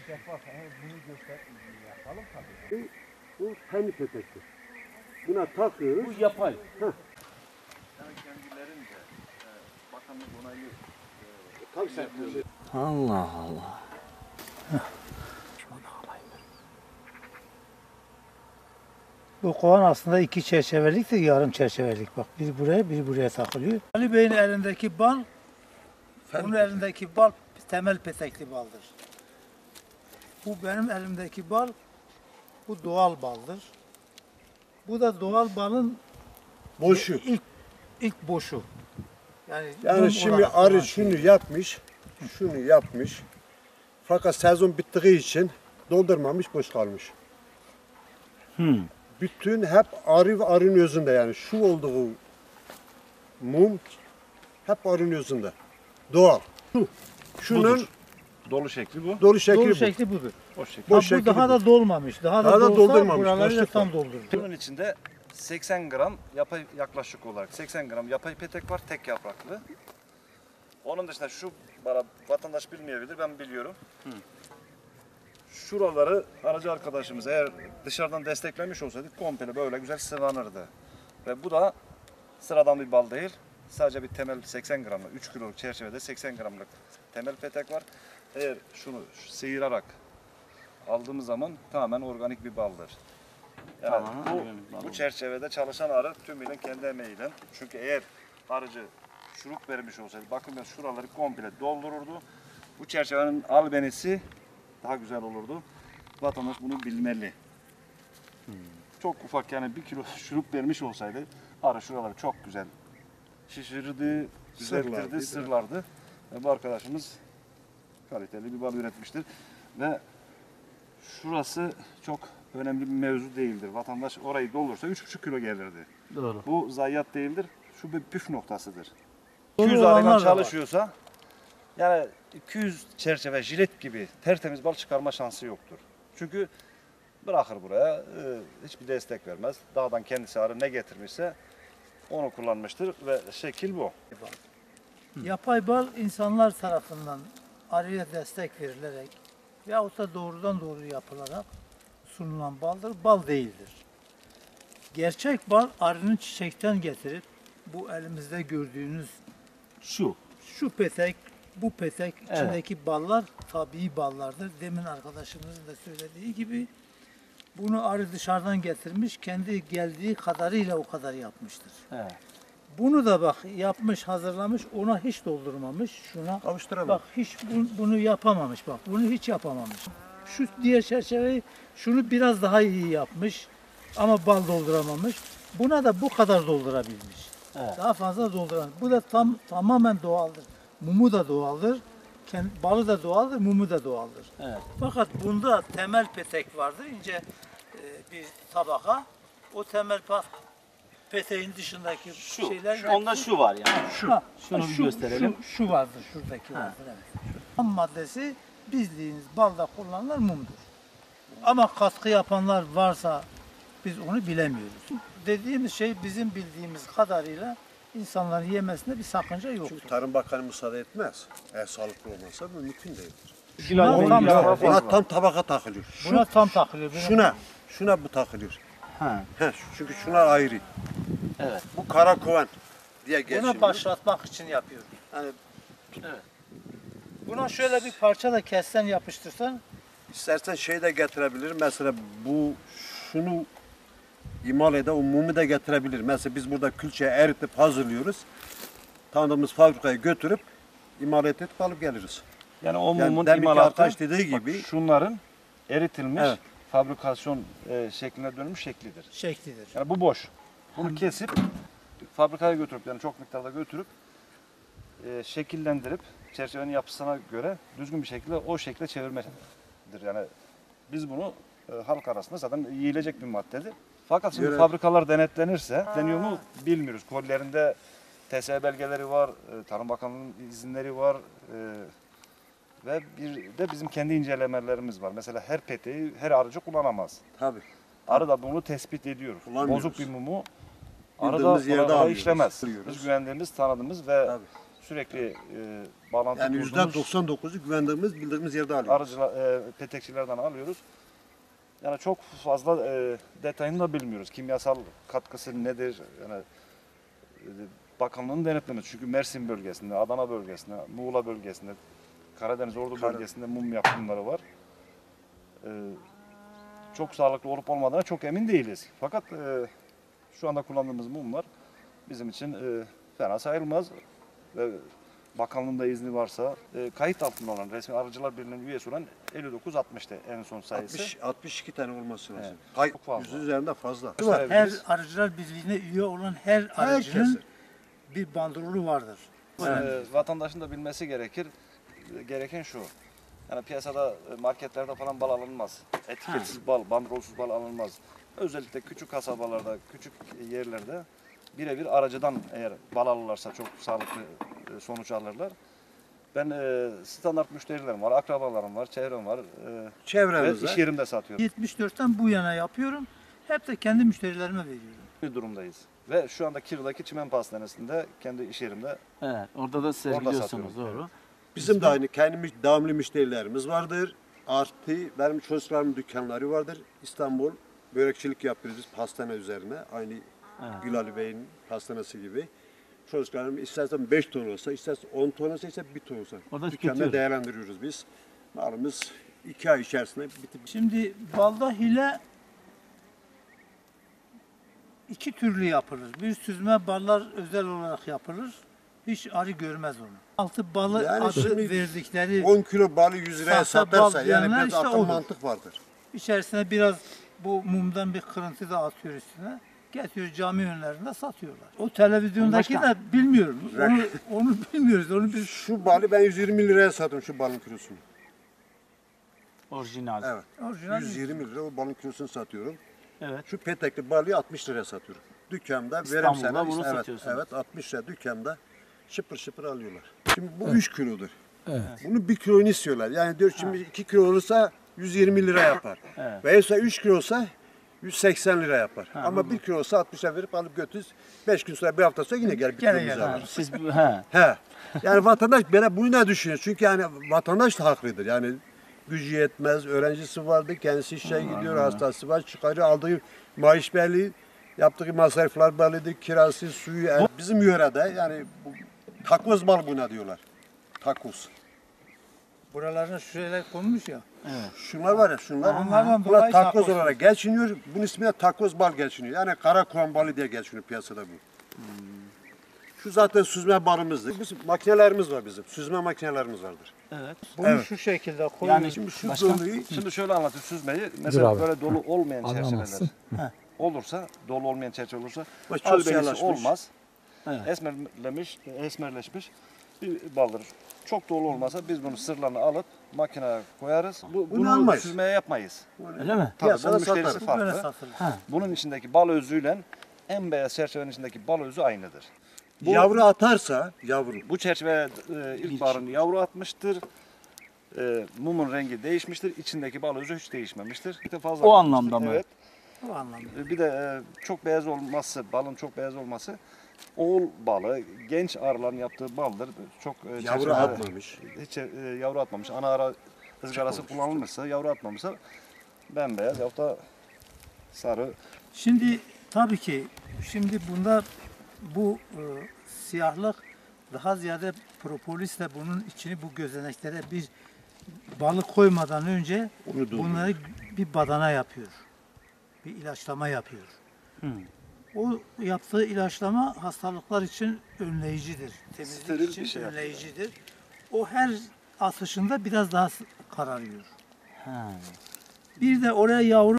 şeffaf. Bunu göster yapalım tabii. Bu kendi petektir. Buna takıyoruz. Bu yapay. Heh. Yani kendilerince bakanlık onaylı Tabii sertliyor. Allah Allah. Bu kovan aslında iki çerçevelik de yarım çerçevelik. Bak biri buraya, biri buraya takılıyor. Ali Bey'in elindeki bal, onun elindeki bal temel petekli baldır. Bu benim elimdeki bal, bu doğal baldır. Bu da doğal balın Boşu. ilk boşu. Yani Yani şimdi arı şunu yapmış. Fakat sezon bittiği için doldurmamış, boş kalmış. Bütün hep arı ve arının özünde yani şu olduğu mum hep arının özünde. Doğal. Şunun dolu şekli bu. dolu şekli dolu bu. şekli budur. O şekli. Boş Bu şekli daha bu. da dolmamış. Daha Daha da da dolsa doldurmamış, buraları da boşluk tam var. doldurur. Bunun içinde 80 gram yapay yaklaşık olarak 80 gram yapay petek var tek yapraklı. Onun dışında şu vatandaş bilmeyebilir ben biliyorum. Şuraları aracı arkadaşımız eğer dışarıdan desteklemiş olsaydı komple böyle güzel sıvanırdı. Ve bu da sıradan bir bal değil. Sadece bir temel 80 gramlık 3 kiloluk çerçevede 80 gramlık temel petek var. Eğer şunu sıyırarak aldığımız zaman tamamen organik bir baldır. Yani Tamam, bu çerçevede çalışan arı tümüyle kendi emeğiyle. Çünkü eğer arıcı şurup vermiş olsaydı bakın ben şuraları komple doldururdu. Bu çerçevenin albenisi daha güzel olurdu. Vatandaş bunu bilmeli. Çok ufak yani 1 kilo şurup vermiş olsaydı arı şuraları çok güzel şişirirdi, düzeltirdi, sırlardı. Ve bu arkadaşımız kaliteli bir bal üretmiştir. Ve şurası çok önemli bir mevzu değildir. Vatandaş orayı doldursa 3,5 kilo gelirdi. Doğru. Bu zayiat değildir. Şu bir püf noktasıdır. Doğru 200 olanlar arıyla da var. çalışıyorsa yani 200 çerçeve jilet gibi tertemiz bal çıkarma şansı yoktur. Çünkü bırakır buraya hiçbir destek vermez. Dağdan kendisi arı ne getirmişse onu kullanmıştır ve şekil bu. Yapay bal insanlar tarafından arıya destek verilerek veyahut da doğrudan doğru yapılarak sunulan baldır. Bal değildir. Gerçek bal arının çiçekten getirip bu elimizde gördüğünüz şu petek, bu petek içindeki ballar tabii ballardır. Demin arkadaşımızın da söylediği gibi bunu arı dışarıdan getirmiş, kendi geldiği kadarıyla o kadar yapmıştır. Evet. Bunu da bak yapmış, hazırlamış, ona hiç doldurmamış. Şuna Kavuşturamam. bak hiç bunu yapamamış bak. Bunu hiç yapamamış. Şu diğer çerçeveyi şunu biraz daha iyi yapmış ama bal dolduramamış. Buna da bu kadar doldurabilmiş. Evet. Daha fazla dolduramaz. Bu da tamamen doğaldır. Mumu da doğaldır. Balı da doğaldır, mumu da doğaldır. Evet. Fakat bunda temel petek vardır. İnce bir tabaka. O temel peteğin dışındaki şeyler Onda şu var yani. Şunu bir gösterelim. Şu vardır, şuradaki vardır. Evet. Ham maddesi bildiğiniz balda kullanılan mumdur. Ama katkı yapanlar varsa biz onu bilemiyoruz. Dediğimiz şey bizim bildiğimiz kadarıyla insanların yemesinde bir sakınca yoktur. Çünkü Tarım Bakanı müsaade etmez. Eğer sağlıklı olmazsa bu mümkün değildir. Buna Tam tabaka takılıyor. Buna tam takılıyor. Şuna bu takılıyor. Ha. Çünkü şunlar ayrı. Evet. Bu kara kovan diye geçiyor. Buna başlatmak için yapıyor. Yani Buna şöyle bir parça da kessen yapıştırsan istersen şey de getirebilir. Mesela şunu imal eden o mumu da getirebilir. Mesela biz burada külçeye eritip hazırlıyoruz. Tanıdığımız fabrikaya götürüp imal edip alıp geliriz. Yani o Yani mumun deminki imalatı arkadaş dediği gibi şunların eritilmiş Evet. fabrikasyon şekline dönmüş şeklidir. şeklidir. Yani bu boş. Bunu kesip fabrikaya götürüp yani çok miktarda götürüp şekillendirip çerçevenin yapısına göre düzgün bir şekilde o şekle çevirmedir. Yani biz bunu halk arasında zaten yiyilecek bir maddedir. Fakat şimdi Göre- fabrikalar denetlenirse deniyor mu bilmiyoruz. Kolilerinde TSE belgeleri var, Tarım Bakanlığı'nın izinleri var ve bir de bizim kendi incelemelerimiz var. Mesela her peteği her arıcı kullanamaz. tabii. Arı da bunu tespit ediyor. Kullanmıyoruz. Bozuk bir mumu arı da Bildiğimiz yerde kolay kolay alıyoruz, işlemez. alıyoruz. Biz güvendiğimiz, tanıdığımız ve Tabii. sürekli bağlantı Yani kurduğumuz %99'u güvendiğimiz, bildiğimiz yerde alıyoruz. petekçilerden alıyoruz. Yani çok fazla detayını da bilmiyoruz. Kimyasal katkısı nedir? Yani bakanlığın denetlemesi. Çünkü Mersin bölgesinde, Adana bölgesinde, Muğla bölgesinde, Karadeniz Ordu bölgesinde mum yapımları var. Çok sağlıklı olup olmadığına çok emin değiliz. Fakat şu anda kullandığımız mumlar bizim için fena sayılmaz. Ve bakanlığın da izni varsa kayıt altında olan resmi arıcılar birliğinin üyesi olan 59-60'tı en son sayısı. 62 tane olması lazım. Evet. Kayıt Çok fazla. yüzü üzerinde fazla. Evet. Her Arıcılar Birliği'ne üye olan her arıcının Herkese. bir bandrolü vardır. Vatandaşın da bilmesi gerekir. Gereken şu. Yani piyasada, marketlerde falan bal alınmaz. Etiketsiz bal, bandrolsuz bal alınmaz. Özellikle küçük kasabalarda, küçük yerlerde birebir aracıdan eğer bal alırlarsa çok sağlıklı sonuç alırlar. Ben standart müşterilerim var, akrabalarım var, çevrem var. Ve Çevremizde. iş yerimde satıyorum. 74'ten bu yana yapıyorum. Hep de kendi müşterilerime veriyorum. Bir durumdayız. Ve şu anda Kirli'deki Çimen Pastanesi'nde kendi iş yerimde Evet. Orada da sergiliyorsunuz, satıyorum. doğru. Bizim de aynı kendi devamlı müşterilerimiz vardır. Artı benim çocuklarımın dükkanları vardır. İstanbul börekçilik yapıyoruz biz pastane üzerine. Aynı Gül Ali Bey'in pastanesi gibi. Çocuklarım istersen 5 ton olsa, istersen 10 ton olsa, istersen 1 ton olsa. Orada Dükkanda tüketiyoruz. değerlendiriyoruz biz. Malımız 2 ay içerisinde bitip Şimdi balda hile iki türlü yapılır. Bir süzme ballar özel olarak yapılır. Hiç arı görmez onu. Altı balı Yani adı şimdi verdikleri 10 kilo balı 100 liraya Sahte satarsa bal yani diyenler biraz işte akıl odur. mantık vardır. içerisine biraz bu mumdan bir kırıntı da atıyor üstüne. Getiriyor cami önlerinde satıyorlar. O televizyondaki Başka? de bilmiyorum. Onu bilmiyoruz. Onu biz Şu balı ben 120 liraya satıyorum şu balın kilosunu. Orijinal. Evet. orijinal 120 lira o balın kilosunu satıyorum. Evet. Şu petekli balı 60 liraya satıyorum. Dükkanda İstanbul'da verim bunu evet, satıyorsunuz. evet 60 lira dükkanda şıpır şıpır alıyorlar. Şimdi bu 3 kilodur. Bunu 1 kilonu istiyorlar. Yani diyor şimdi 2 kilo olursa 120 lira yapar. Evet. Veya 3 kilo olsa 180 lira yapar. Ama 1 kilo olsa 60'a verip alıp götürürüz. 5 gün sonra bir hafta sonra yine gel bir Gene kilomuzu gel. alır. Siz He. Yani vatandaş böyle bunu ne düşünüyor? Çünkü yani vatandaş da haklıdır. Yani gücü yetmez, öğrencisi vardı, kendisi işe gidiyor, hastası var, çıkarıyor, aldığı maaş belli, yaptığı masraflar bellidir, kirası, suyu. Yani bizim yörede yani bu, takoz mal buna diyorlar. Takoz. buralarına şuraya konmuş ya. Şunlar var ya şunlar. Onlardan Bunlar dolayı takoz takoz. olarak geçiniyor. Bunun ismine takoz bal geçiniyor. Yani kara kuan balı diye geçiniyor piyasada bu. Şu zaten süzme balımızdır. Bizim makinelerimiz var bizim. Süzme makinelerimiz vardır. evet. Bunu Evet. şu şekilde koyuyoruz. Yani Şimdi şu Başka? doluyu Şimdi şöyle anlatayım süzmeyi. Mesela abi. böyle dolu olmayan Anlamazsın. çerçeveler olursa, dolu olmayan çerçeve olursa Bak çok albenisi siyahlaşmış. olmaz. Evet. Esmerleşmiş bir baldır. Çok dolu olmasa biz bunu sırlarını alıp makineye koyarız. Bunu almayız. süzmeye yapmayız. Öyle mi? Tabii Piyasada bunun müşterisi satarız. Bu böyle farklı. satılır. Bunun içindeki bal özüyle en beyaz çerçevenin içindeki bal özü aynıdır. Bu- Yavru atarsa yavru. Bu çerçeve ilkbaharın yavru atmıştır. Mumun rengi değişmiştir. İçindeki bal özü hiç değişmemiştir. Bir de fazla O anlamda mı? Evet. Bu anlamda. Bir de çok beyaz olması, balın çok beyaz olması oğul balı, genç arıların yaptığı baldır. Çok Yavru çerçeve- atmamış. Hiç yavru atmamış. Ana ara ızgarası kullanılmışsa, yavru atmamışsa bembeyaz yahut da sarı. Şimdi tabii ki şimdi bunda bu siyahlık daha ziyade propolisle bunun içini bu gözeneklere bir balık koymadan önce Onu dolduruyor. bunları bir badana yapıyor. Bir ilaçlama yapıyor. O yaptığı ilaçlama hastalıklar için önleyicidir. Temizlik Steril için bir şey yapıyor. önleyicidir. O her atışında biraz daha kararıyor. Ha. Bir de oraya yavru